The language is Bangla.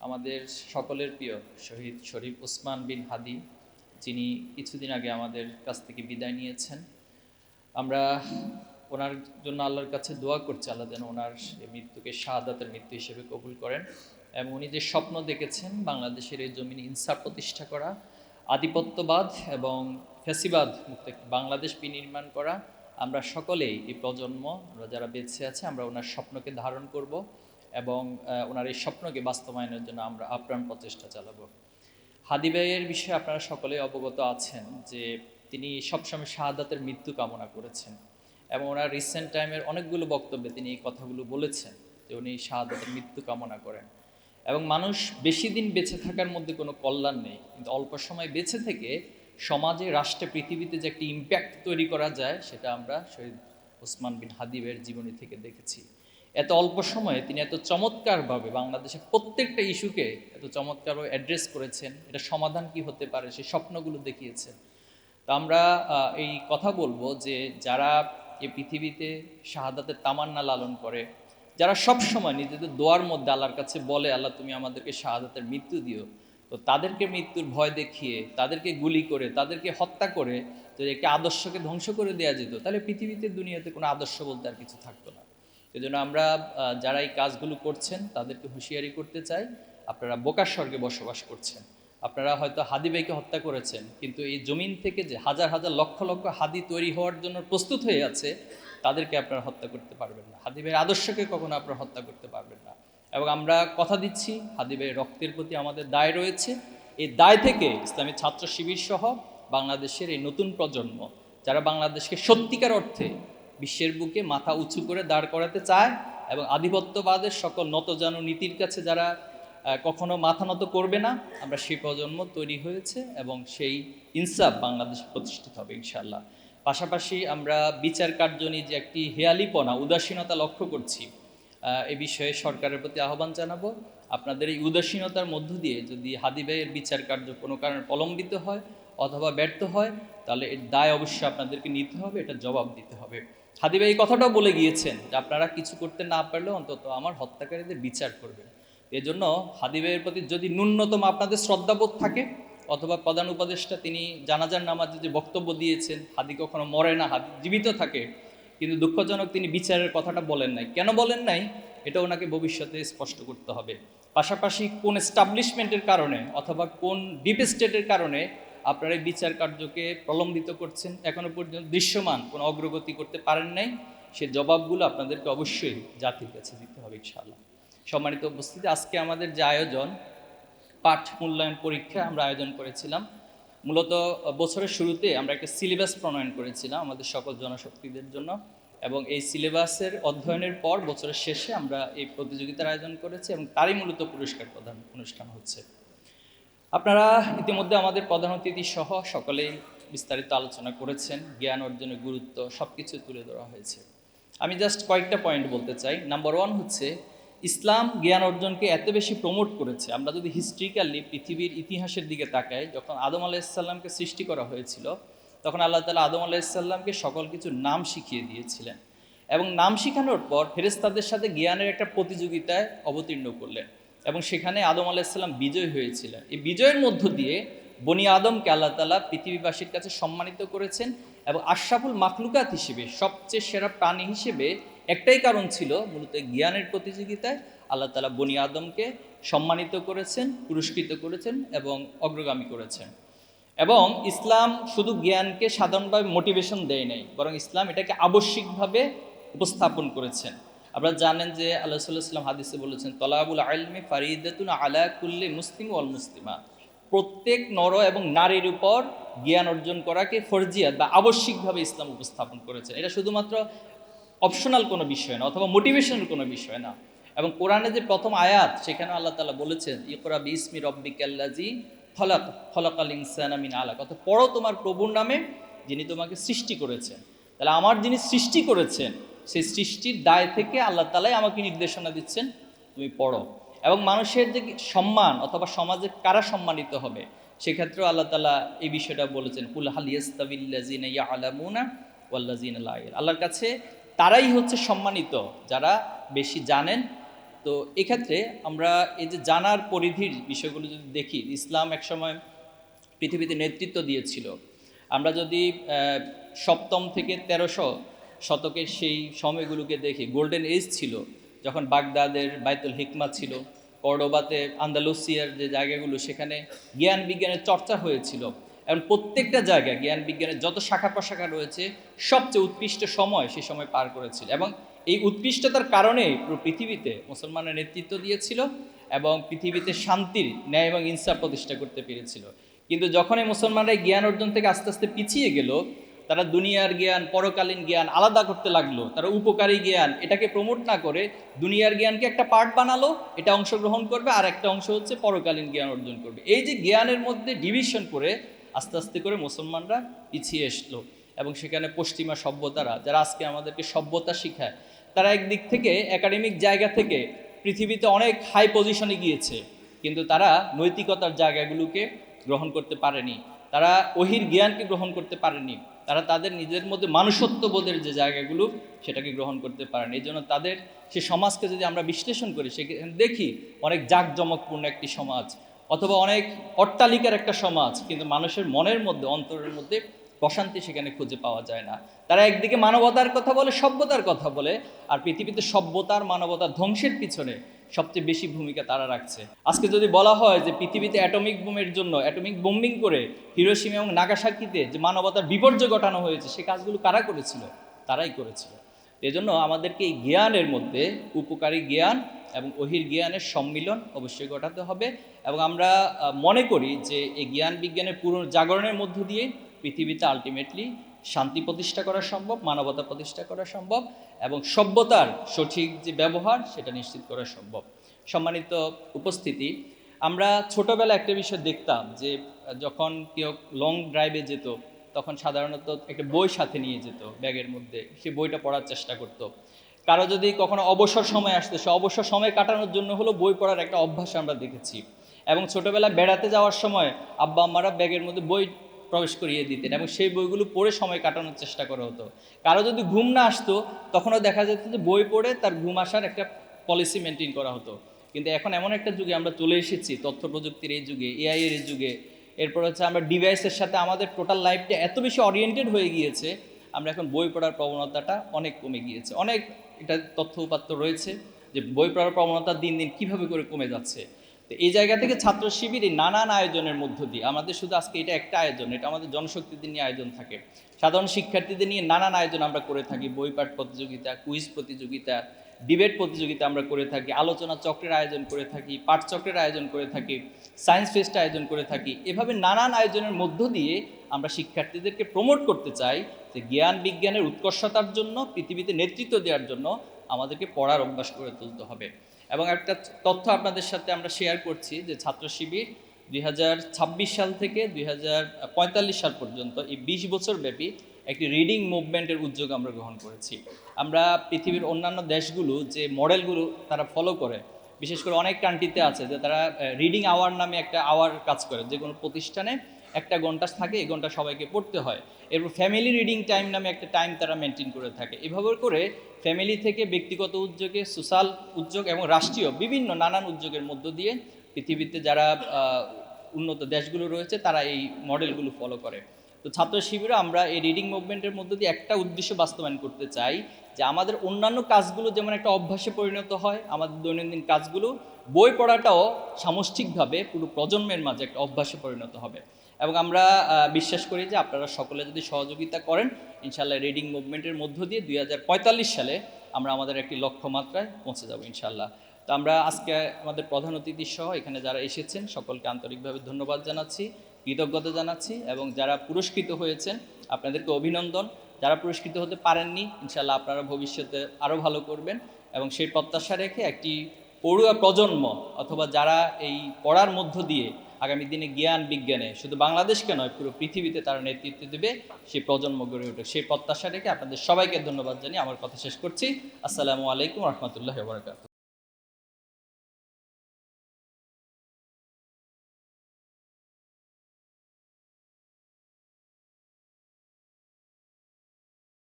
আমাদের সকলের প্রিয় শহীদ শরীফ ওসমান বিন হাদি, যিনি কিছুদিন আগে আমাদের কাছ থেকে বিদায় নিয়েছেন। আমরা ওনার জন্য আল্লাহর কাছে দোয়া করছি, আল্লাহ যেন ওনার এই মৃত্যুকে শাহাদাতের মৃত্যু হিসেবে কবুল করেন। এবং উনি যে স্বপ্ন দেখেছেন বাংলাদেশের এই জমিনে ইনসাফ প্রতিষ্ঠা করা, আধিপত্যবাদ এবং ফ্যাসিবাদ মুক্ত একটি বাংলাদেশ বিনির্মাণ করা, আমরা সকলেই এই প্রজন্ম, আমরা যারা বেঁচে আছে, আমরা ওনার স্বপ্নকে ধারণ করব এবং ওনার এই স্বপ্নকে বাস্তবায়নের জন্য আমরা আপ্রাণ প্রচেষ্টা চালাবো। হাদি ভাইয়ের বিষয়ে আপনারা সকলে অবগত আছেন যে তিনি সবসময় শাহাদাতের মৃত্যু কামনা করেছেন এবং ওনার রিসেন্ট টাইমের অনেকগুলো বক্তব্যে তিনি এই কথাগুলো বলেছেন যে উনি শাহাদাতের মৃত্যু কামনা করেন। এবং মানুষ বেশি দিন বেঁচে থাকার মধ্যে কোনো কল্যাণ নেই, কিন্তু অল্প সময় বেঁচে থেকে সমাজে, রাষ্ট্রে, পৃথিবীতে যে একটি ইম্প্যাক্ট তৈরি করা যায় সেটা আমরা শহীদ ওসমান বিন হাদি ভাইয়ের জীবনী থেকে দেখেছি। এত অল্প সময়ে তিনি এত চমৎকারভাবে বাংলাদেশের প্রত্যেকটা ইস্যুকে এত চমৎকারভাবে অ্যাড্রেস করেছেন, এটা সমাধান কি হতে পারে সেই স্বপ্নগুলো দেখিয়েছেন। তো আমরা এই কথা বলবো যে যারা এই পৃথিবীতে শাহাদাতের তামান্না লালন করে, যারা সব সময় নিজেদের দোয়ার মধ্যে আল্লাহর কাছে বলে, আল্লাহ তুমি আমাদেরকে শাহাদাতের মৃত্যু দিও, তো তাদেরকে মৃত্যুর ভয় দেখিয়ে, তাদেরকে গুলি করে, তাদেরকে হত্যা করে যদি একটি আদর্শকে ধ্বংস করে দেওয়া যেত, তাহলে পৃথিবীতে, দুনিয়াতে কোনো আদর্শ বলতে আর কিছু থাকতো না। সেজন্য আমরা যারা এই কাজগুলো করছেন তাদেরকে হুঁশিয়ারি করতে চাই, আপনারা বোকার স্বর্গে বসবাস করছেন। আপনারা হয়তো হাদি ভাইকে হত্যা করেছেন, কিন্তু এই জমিন থেকে যে হাজার হাজার লক্ষ লক্ষ হাদি তৈরি হওয়ার জন্য প্রস্তুত হয়ে আছে, তাদেরকে আপনারা হত্যা করতে পারবেন না। হাদি ভাইয়ের আদর্শকে কখনো আপনারা হত্যা করতে পারবেন না। এবং আমরা কথা দিচ্ছি, হাদি ভাইয়ের রক্তের প্রতি আমাদের দায় রয়েছে। এই দায় থেকে ইসলামী ছাত্র শিবির সহ বাংলাদেশের এই নতুন প্রজন্ম, যারা বাংলাদেশকে সত্যিকার অর্থে বিশ্বের বুকে মাথা উঁচু করে দাঁড় করাতে চায় এবং আধিপত্যবাদের সকল নতজানু নীতির কাছে যারা কখনো মাথা নত করবে না, আমরা সেই প্রজন্ম তৈরি হয়েছে এবং সেই ইনসাফ বাংলাদেশে প্রতিষ্ঠিত হবে ইনশাআল্লাহ। পাশাপাশি আমরা বিচার কার্য নিয়ে যে একটি হেয়ালিপনা, উদাসীনতা লক্ষ্য করছি, এ বিষয়ে সরকারের প্রতি আহ্বান জানাবো। আপনাদের এই উদাসীনতার মধ্য দিয়ে যদি হাদি ভাইয়ের বিচার কার্য কোনো কারণে প্রলম্বিত হয় অথবা ব্যর্থ হয়, তাহলে এর দায় অবশ্যই আপনাদেরকে নিতে হবে, এটা জবাব দিতে হবে। হাদি ভাই এই কথাটাও বলে গিয়েছেন যে আপনারা কিছু করতে না পারলেও অন্তত আমার হত্যাকারীদের বিচার করবেন। এজন্য হাদি ভাইয়ের প্রতি যদি ন্যূনতম আপনাদের শ্রদ্ধাবোধ থাকে, অথবা প্রধান উপদেষ্টা তিনি জানাজার নামাজে যে বক্তব্য দিয়েছেন, হাদি কখনো মরে না, হাদি জীবিত থাকে, কিন্তু দুঃখজনক তিনি বিচারের কথাটা বলেন নাই। কেন বলেন নাই, এটা ওনাকে ভবিষ্যতে স্পষ্ট করতে হবে। পাশাপাশি কোন এস্টাবলিশমেন্টের কারণে অথবা কোন ডিপ স্টেটের কারণে আপনারা এই বিচার কার্যকে প্রলম্বিত করছেন, এখনো পর্যন্ত দৃশ্যমান কোনো অগ্রগতি করতে পারেন নাই, সে জবাবগুলো আপনাদেরকে অবশ্যই জাতির কাছে দিতে হবে ইনশাআল্লাহ। সম্মানিত উপস্থিতি, আজকে আমাদের যে আয়োজন, পাঠ মূল্যায়ন পরীক্ষা আমরা আয়োজন করেছিলাম। মূলত বছরের শুরুতে আমরা একটা সিলেবাস প্রণয়ন করেছিলাম আমাদের সকল জনশক্তিদের জন্য, এবং এই সিলেবাসের অধ্যয়নের পর বছরের শেষে আমরা এই প্রতিযোগিতার আয়োজন করেছি এবং তারই মূলত পুরস্কার প্রদান অনুষ্ঠান হচ্ছে। আপনারা ইতিমধ্যে আমাদের প্রধান অতিথি সহ সকলেই বিস্তারিত আলোচনা করেছেন, জ্ঞান অর্জনের গুরুত্ব সব কিছু তুলে ধরা হয়েছে। আমি জাস্ট কয়েকটা পয়েন্ট বলতে চাই। নাম্বার 1 হচ্ছে, ইসলাম জ্ঞান অর্জনকে এত বেশি প্রমোট করেছে। আমরা যদি হিস্ট্রিক্যালি পৃথিবীর ইতিহাসের দিকে তাকাই, যখন আদম আলাইসাল্লামকে সৃষ্টি করা হয়েছিল, তখন আল্লাহ তাআলা আদম আলাইসাল্লামকে সকল কিছু নাম শিখিয়ে দিয়েছিলেন এবং নাম শিখানোর পর ফেরেশতাদের সাথে জ্ঞানের একটা প্রতিযোগিতায় অবতীর্ণ করলেন এবং সেখানে আদম আলাইসাল্লাম বিজয় হয়েছিলেন। এই বিজয়ের মধ্য দিয়ে বনি আদমকে আল্লাহ তাআলা পৃথিবীবাসীর কাছে সম্মানিত করেছেন এবং আশরাফুল মাখলুকাত হিসেবে, সবচেয়ে সেরা প্রাণী হিসেবে একটাই কারণ ছিল, মূলত জ্ঞানের প্রতিযোগিতায় আল্লাহ তাআলা বনি আদমকে সম্মানিত করেছেন, পুরস্কৃত করেছেন এবং অগ্রগামী করেছেন। এবং ইসলাম শুধু জ্ঞানকে সাধারণভাবে মোটিভেশন দেয় নাই, বরং ইসলাম এটাকে আবশ্যিকভাবে উপস্থাপন করেছেন। আপনারা জানেন যে আল্লাহ সাল্লাল্লাহু আলাইহি ওয়াসাল্লাম হাদিসে বলেছেন, তলাবুল ইলমি ফারিদাতুন আলা কুল্লি মুসলিম ওয়াল মুসলিমা, প্রত্যেক নর এবং নারীর উপর জ্ঞান অর্জন করাকে ফরজিয়াত বা আবশ্যিকভাবে ইসলাম উপস্থাপন করেছে। এটা শুধুমাত্র অপশনাল কোনো বিষয় না অথবা মোটিভেশনাল কোনো বিষয় না। এবং কোরআনে যে প্রথম আয়াত, সেখানে আল্লাহ তাআলা বলেছেন, ইকরা বিসমি রব্বিকাল্লাযী খলাক খলাকাল ইনসানা মিন আলাক, অর্থাৎ পড়ো তোমার প্রভুর নামে যিনি তোমাকে সৃষ্টি করেছেন। তাহলে আমার যিনি সৃষ্টি করেছেন, সেই সৃষ্টির দায় থেকে আল্লাহ তাআলাই আমাকে নির্দেশনা দিচ্ছেন, তুমি পড়ো। এবং মানুষের যে সম্মান অথবা সমাজে কারা সম্মানিত হবে, সেক্ষেত্রেও আল্লাহ তাআলা এই বিষয়টা বলেছেন, কুল হাল ইয়াস্তাবিল্লাযিনা ইয়ালামুনা ওয়াল্লাযিনা লা ইয়ালামুন, আল্লাহর কাছে তারাই হচ্ছে সম্মানিত যারা বেশি জানেন। তো তো এক্ষেত্রে আমরা এই যে জানার পরিধির বিষয়গুলো যদি দেখি, ইসলাম একসময় পৃথিবীতে নেতৃত্ব দিয়েছিল। আমরা যদি সপ্তম থেকে 1300 শতকের সেই সময়গুলোকে দেখি, গোল্ডেন এজ ছিল, যখন বাগদাদের বাইতুল হিকমা ছিল, কর্ডোবাতে আন্দালুসিয়ার যে জায়গাগুলো, সেখানে জ্ঞান বিজ্ঞানের চর্চা হয়েছিল। এবং প্রত্যেকটা জায়গায় জ্ঞান বিজ্ঞানের যত শাখা প্রশাখা রয়েছে, সবচেয়ে উৎকৃষ্ট সময় সে সময় পার করেছিল। এবং এই উৎকৃষ্টতার কারণে পুরো পৃথিবীতে মুসলমানের নেতৃত্ব দিয়েছিল এবং পৃথিবীতে শান্তির, ন্যায় এবং ইনসাফ প্রতিষ্ঠা করতে পেরেছিল। কিন্তু যখন এই মুসলমানরা জ্ঞান অর্জন থেকে আস্তে আস্তে পিছিয়ে গেল, তারা দুনিয়ার জ্ঞান, পরকালীন জ্ঞান আলাদা করতে লাগলো। তারা উপকারী জ্ঞান এটাকে প্রমোট না করে দুনিয়ার জ্ঞানকে একটা পার্ট বানালো, এটা অংশগ্রহণ করবে, আর একটা অংশ হচ্ছে পরকালীন জ্ঞান অর্জন করবে। এই যে জ্ঞানের মধ্যে ডিভিশন করে আস্তে আস্তে করে মুসলমানরা পিছিয়ে এসলো। এবং সেখানে পশ্চিমা সভ্যতারা, যারা আজকে আমাদেরকে সভ্যতা শিখায়, তারা একদিক থেকে একাডেমিক জায়গা থেকে পৃথিবীতে অনেক হাই পজিশনে গিয়েছে, কিন্তু তারা নৈতিকতার জায়গাগুলোকে গ্রহণ করতে পারেনি, তারা ওহির জ্ঞানকে গ্রহণ করতে পারেনি, তারা তাদের নিজের মধ্যে মানুষত্ববোধের যে জায়গাগুলো সেটাকে গ্রহণ করতে পারেনি। এই জন্য তাদের সে সমাজকে যদি আমরা বিশ্লেষণ করি, সেখানে দেখি অনেক জাঁকজমকপূর্ণ একটি সমাজ, অথবা অনেক অট্টালিকার একটা সমাজ, কিন্তু মানুষের মনের মধ্যে, অন্তরের মধ্যে প্রশান্তি সেখানে খুঁজে পাওয়া যায় না। তারা একদিকে মানবতার কথা বলে, সভ্যতার কথা বলে, আর পৃথিবীতে সভ্যতার, মানবতার ধ্বংসের পিছনে সবচেয়ে বেশি ভূমিকা তারা রাখছে। আজকে যদি বলা হয় যে পৃথিবীতে অ্যাটমিক বোমের জন্য, অ্যাটমিক বোম্বিং করে হিরোশিমা এবং নাগাসাকিতে যে মানবতার বিপর্যয় ঘটানো হয়েছে, সে কাজগুলো কারা করেছিল? তারাই করেছিল। এজন্য আমাদেরকে এই জ্ঞানের মধ্যে উপকারী জ্ঞান এবং ওহির জ্ঞানের সম্মিলন অবশ্যই ঘটাতে হবে। এবং আমরা মনে করি যে এই জ্ঞান বিজ্ঞানের পুনর্জাগরণের মধ্য দিয়ে পৃথিবীতে আলটিমেটলি শান্তি প্রতিষ্ঠা করা সম্ভব, মানবতা প্রতিষ্ঠা করা সম্ভব, এবং সভ্যতার সঠিক যে ব্যবহার সেটা নিশ্চিত করা সম্ভব। সম্মানিত উপস্থিতি, আমরা ছোটোবেলায় একটা বিষয় দেখতাম যে যখন কেউ লং ড্রাইভে যেত, তখন সাধারণত একটা বই সাথে নিয়ে যেত ব্যাগের মধ্যে, সে বইটা পড়ার চেষ্টা করত। কারো যদি কখনো অবসর সময় আসতো, সে অবসর সময় কাটানোর জন্য হলো বই পড়ার একটা অভ্যাস আমরা দেখেছি। এবং ছোটোবেলায় বেড়াতে যাওয়ার সময় আব্বা আম্মারা ব্যাগের মধ্যে বই প্রবেশ করিয়ে দিতেন এবং সেই বইগুলো পড়ে সময় কাটানোর চেষ্টা করা হতো। কারো যদি ঘুম না আসতো, তখনও দেখা যেত যে বই পড়ে তার ঘুম আসার একটা পলিসি মেনটেন করা হতো। কিন্তু এখন এমন একটা যুগে আমরা চলে এসেছি, তথ্য প্রযুক্তির এই যুগে, এআই এর যুগে, এরপর হচ্ছে আমরা ডিভাইসের সাথে আমাদের টোটাল লাইফটা এত বেশি ওরিয়েন্টেড হয়ে গিয়েছে, আমরা এখন বই পড়ার প্রবণতাটা অনেক কমে গিয়েছে। অনেক এটা তথ্য উপাত্ত রয়েছে যে বই পড়ার প্রবণতা দিন দিন কীভাবে করে কমে যাচ্ছে। তো এই জায়গা থেকে ছাত্র শিবির এই নানান আয়োজনের মধ্য দিয়ে, আমাদের শুধু আজকে এটা একটা আয়োজন, এটা আমাদের জনশক্তিদের নিয়ে আয়োজন থাকে, সাধারণ শিক্ষার্থীদের নিয়ে নানান আয়োজন আমরা করে থাকি। বইপাঠ প্রতিযোগিতা, কুইজ প্রতিযোগিতা, ডিবেট প্রতিযোগিতা আমরা করে থাকি, আলোচনা চক্রের আয়োজন করে থাকি, পাঠচক্রের আয়োজন করে থাকি, সায়েন্স ফেস্ট আয়োজন করে থাকি। এভাবে নানান আয়োজনের মধ্য দিয়ে আমরা শিক্ষার্থীদেরকে প্রমোট করতে চাই যে জ্ঞান বিজ্ঞানের উৎকর্ষতার জন্য, পৃথিবীতে নেতৃত্ব দেওয়ার জন্য আমাদেরকে পড়ার অভ্যাস করে তুলতে হবে। এবং একটা তথ্য আপনাদের সাথে আমরা শেয়ার করছি যে ছাত্র শিবির 2026 সাল থেকে 2045 সাল পর্যন্ত এই 20 বছর ব্যাপী একটি রিডিং মুভমেন্টের উদ্যোগ আমরা গ্রহণ করেছি। আমরা পৃথিবীর অন্যান্য দেশগুলো যে মডেলগুলো তারা ফলো করে, বিশেষ করে অনেক কান্ট্রিতে আছে যে তারা রিডিং আওয়ার নামে একটা আওয়ার কাজ করে, যে কোনো প্রতিষ্ঠানে একটা ঘন্টা থাকে, এই ঘন্টা সবাইকে পড়তে হয়। এরপর ফ্যামিলি রিডিং টাইম নামে একটা টাইম তারা মেনটেন করে থাকে। এভাবে করে ফ্যামিলি থেকে ব্যক্তিগত উদ্যোগে, সোশ্যাল উদ্যোগ এবং রাষ্ট্রীয় বিভিন্ন নানান উদ্যোগের মধ্য দিয়ে পৃথিবীতে যারা উন্নত দেশগুলো রয়েছে তারা এই মডেলগুলো ফলো করে। তো ছাত্র শিবিরে আমরা এই রিডিং মুভমেন্টের মধ্য দিয়ে একটা উদ্দেশ্য বাস্তবায়ন করতে চাই যে আমাদের অন্যান্য কাজগুলো যেমন একটা অভ্যাসে পরিণত হয়, আমাদের দৈনন্দিন কাজগুলো, বই পড়াটাও সামষ্টিকভাবে পুরো প্রজন্মের মাঝে একটা অভ্যাসে পরিণত হবে। এবং আমরা বিশ্বাস করি যে আপনারা সকলে যদি সহযোগিতা করেন, ইনশাআল্লাহ রিডিং মুভমেন্টের মধ্য দিয়ে 2045 সালে আমরা আমাদের একটি লক্ষ্যমাত্রায় পৌঁছে যাব ইনশাআল্লাহ। তো আমরা আজকে আমাদের প্রধান অতিথি সহ এখানে যারা এসেছেন সকলকে আন্তরিকভাবে ধন্যবাদ জানাচ্ছি, কৃতজ্ঞতা জানাচ্ছি, এবং যারা পুরস্কৃত হয়েছেন আপনাদেরকে অভিনন্দন। যারা পুরস্কৃত হতে পারেননি, ইনশাআল্লাহ আপনারা ভবিষ্যতে আরও ভালো করবেন, এবং সেই প্রত্যাশা রেখে একটি পড়ুয়া প্রজন্ম, অথবা যারা এই পড়ার মধ্য দিয়ে আগামী দিনে জ্ঞান বিজ্ঞানে শুধু বাংলাদেশকে নয় পুরো পৃথিবীতে তারা নেতৃত্ব দেবে, সেই প্রজন্ম গড়ে ওঠে, সেই প্রত্যাশা রেখে আপনাদের সবাইকে ধন্যবাদ জানিয়ে আমার কথা শেষ করছি। আসসালামু আলাইকুম রহমতুল্লাহ ওয়া বারাকাতুহু।